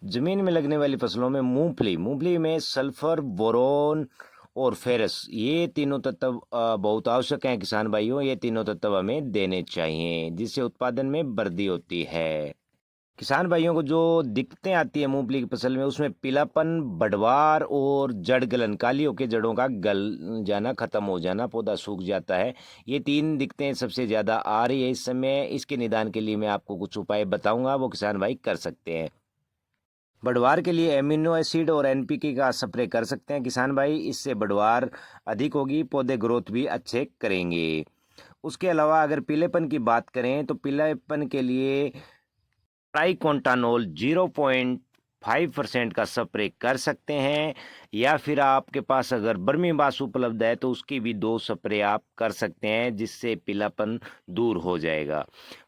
ज़मीन में लगने वाली फसलों में मूँगफली में सल्फ़र, बोरोन और फेरस ये तीनों तत्व बहुत आवश्यक हैं किसान भाइयों। ये तीनों तत्व हमें देने चाहिए जिससे उत्पादन में वृद्धि होती है। किसान भाइयों को जो दिक्कतें आती है मूंगफली की फसल में उसमें पीलापन, बढ़वार और जड़ गलन, काली होकर जड़ों का गल जाना, खत्म हो जाना, पौधा सूख जाता है। ये तीन दिक्कतें सबसे ज़्यादा आ रही है इस समय। इसके निदान के लिए मैं आपको कुछ उपाय बताऊंगा, वो किसान भाई कर सकते हैं। बढ़वार के लिए एमिनो एसिड और एनपीके का स्प्रे कर सकते हैं किसान भाई। इससे बढ़वार अधिक होगी, पौधे ग्रोथ भी अच्छे करेंगे। उसके अलावा अगर पीलेपन की बात करें तो पीलेपन के लिए ट्राइकोंटानोल 0.5% का स्प्रे कर सकते हैं, या फिर आपके पास अगर बर्मी बास उपलब्ध है तो उसकी भी 2 स्प्रे आप कर सकते हैं जिससे पीलापन दूर हो जाएगा।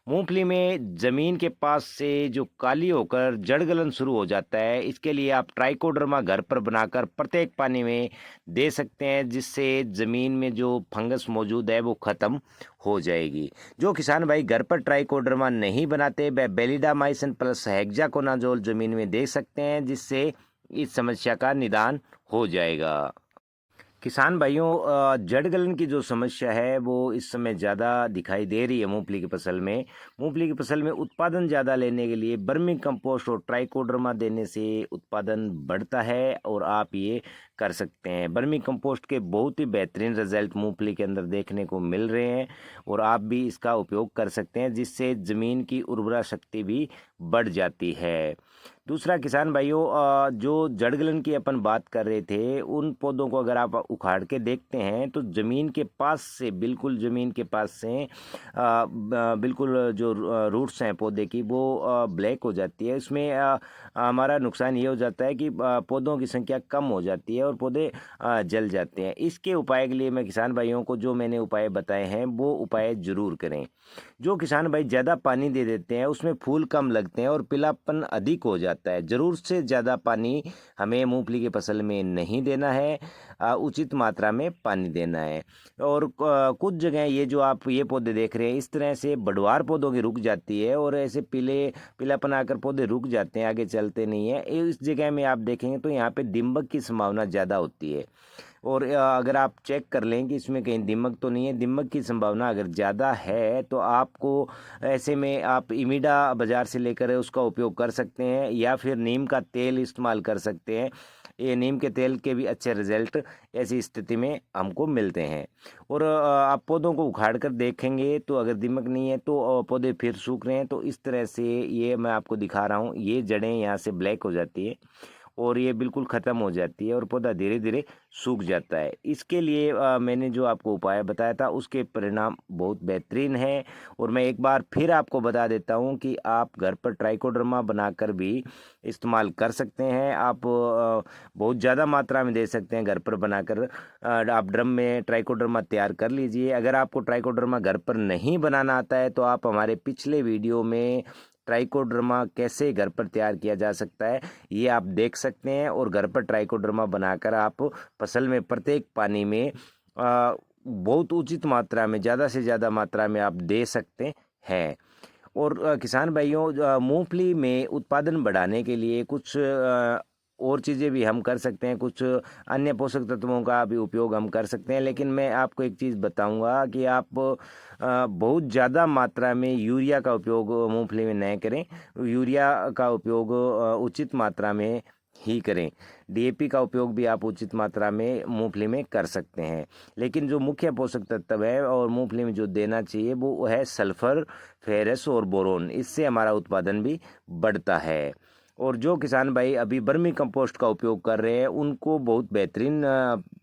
मूंगफली में ज़मीन के पास से जो काली होकर जड़ गलन शुरू हो जाता है, इसके लिए आप ट्राइकोडर्मा घर पर बनाकर प्रत्येक पानी में दे सकते हैं जिससे ज़मीन में जो फंगस मौजूद है वो ख़त्म हो जाएगी। जो किसान भाई घर पर ट्राइकोडर्मा नहीं बनाते वह बेलिडामाइसिन प्लस हेक्साकोनाजोल ज़मीन में दे सकते हैं जिससे इस समस्या का निदान हो जाएगा। किसान भाइयों, जड़ गलन की जो समस्या है वो इस समय ज़्यादा दिखाई दे रही है मूंगफली की फसल में। मूंगफली की फसल में उत्पादन ज़्यादा लेने के लिए वर्मी कंपोस्ट और ट्राइकोडर्मा देने से उत्पादन बढ़ता है और आप ये कर सकते हैं। वर्मी कंपोस्ट के बहुत ही बेहतरीन रिजल्ट मूंगफली के अंदर देखने को मिल रहे हैं और आप भी इसका उपयोग कर सकते हैं जिससे ज़मीन की उर्वरा शक्ति भी बढ़ जाती है। दूसरा किसान भाइयों, जो जड़ गलन की अपन बात कर रहे थे, उन पौधों को अगर आप उखाड़ के देखते हैं तो ज़मीन के पास से, बिल्कुल ज़मीन के पास से बिल्कुल जो रूट्स हैं पौधे की वो ब्लैक हो जाती है। इसमें हमारा नुकसान ये हो जाता है कि पौधों की संख्या कम हो जाती है और पौधे जल जाते हैं। इसके उपाय के लिए मैं किसान भाइयों को जो मैंने उपाय बताए हैं वो उपाय ज़रूर करें। जो किसान भाई ज़्यादा पानी दे देते हैं उसमें फूल कम लगते हैं और पीलापन अधिक हो जाता है। ज़रूरत से ज़्यादा पानी हमें मूंगफली की फसल में नहीं देना है, उचित मात्रा में पानी देना है। और कुछ जगह ये जो आप ये पौधे देख रहे हैं इस तरह से बढ़वार पौधों की रुक जाती है और ऐसे पीलापन आकर पौधे रुक जाते हैं, आगे चलते नहीं है। इस जगह में आप देखेंगे तो यहाँ पे दीमक की संभावना ज़्यादा होती है। और अगर आप चेक कर लें कि इसमें कहीं दीमक तो नहीं है, दीमक की संभावना अगर ज़्यादा है तो आपको ऐसे में आप इमिडा बाज़ार से लेकर उसका उपयोग कर सकते हैं या फिर नीम का तेल इस्तेमाल कर सकते हैं। ये नीम के तेल के भी अच्छे रिजल्ट ऐसी स्थिति में हमको मिलते हैं। और आप पौधों को उखाड़ कर देखेंगे तो अगर दीमक नहीं है तो पौधे फिर सूख रहे हैं तो इस तरह से ये मैं आपको दिखा रहा हूँ, ये जड़ें यहाँ से ब्लैक हो जाती है और ये बिल्कुल ख़त्म हो जाती है और पौधा धीरे धीरे सूख जाता है। इसके लिए मैंने जो आपको उपाय बताया था उसके परिणाम बहुत बेहतरीन हैं और मैं एक बार फिर आपको बता देता हूँ कि आप घर पर ट्राइकोडर्मा बनाकर भी इस्तेमाल कर सकते हैं। आप बहुत ज़्यादा मात्रा में दे सकते हैं घर पर बनाकर। आप ड्रम में ट्राइकोडर्मा तैयार कर लीजिए। अगर आपको ट्राइकोडर्मा घर पर नहीं बनाना आता है तो आप हमारे पिछले वीडियो में ट्राइकोडर्मा कैसे घर पर तैयार किया जा सकता है ये आप देख सकते हैं और घर पर ट्राइकोडर्मा बनाकर आप फसल में प्रत्येक पानी में बहुत उचित मात्रा में, ज़्यादा से ज़्यादा मात्रा में आप दे सकते हैं। और किसान भाइयों, मूंगफली में उत्पादन बढ़ाने के लिए कुछ और चीज़ें भी हम कर सकते हैं, कुछ अन्य पोषक तत्वों का भी उपयोग हम कर सकते हैं। लेकिन मैं आपको एक चीज़ बताऊंगा कि आप बहुत ज़्यादा मात्रा में यूरिया का उपयोग मूंगफली में न करें। यूरिया का उपयोग उचित मात्रा में ही करें। डीएपी का उपयोग भी आप उचित मात्रा में मूंगफली में कर सकते हैं। लेकिन जो मुख्य पोषक तत्व है और मूंगफली में जो देना चाहिए वो है सल्फर, फेरस और बोरोन। इससे हमारा उत्पादन भी बढ़ता है। और जो किसान भाई अभी वर्मी कंपोस्ट का उपयोग कर रहे हैं उनको बहुत बेहतरीन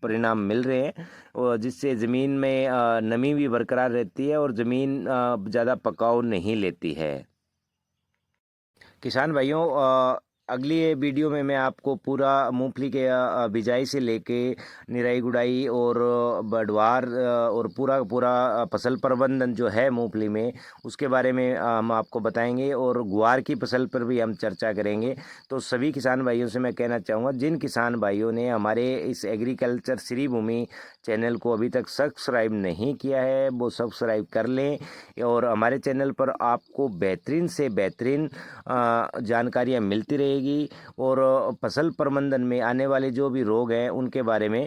परिणाम मिल रहे हैं और जिससे ज़मीन में नमी भी बरकरार रहती है और ज़मीन ज़्यादा पकाव नहीं लेती है। किसान भाइयों, अगली ये वीडियो में मैं आपको पूरा मूंगफली के बिजाई से लेके निराई गुड़ाई और बढ़वार और पूरा पूरा फसल प्रबंधन जो है मूंगफली में उसके बारे में हम आपको बताएंगे और गुआर की फसल पर भी हम चर्चा करेंगे। तो सभी किसान भाइयों से मैं कहना चाहूँगा, जिन किसान भाइयों ने हमारे इस एग्रीकल्चर श्री भूमि चैनल को अभी तक सब्सक्राइब नहीं किया है वो सब्सक्राइब कर लें। और हमारे चैनल पर आपको बेहतरीन से बेहतरीन जानकारियाँ मिलती रहेगी और फसल प्रबंधन में आने वाले जो भी रोग हैं उनके बारे में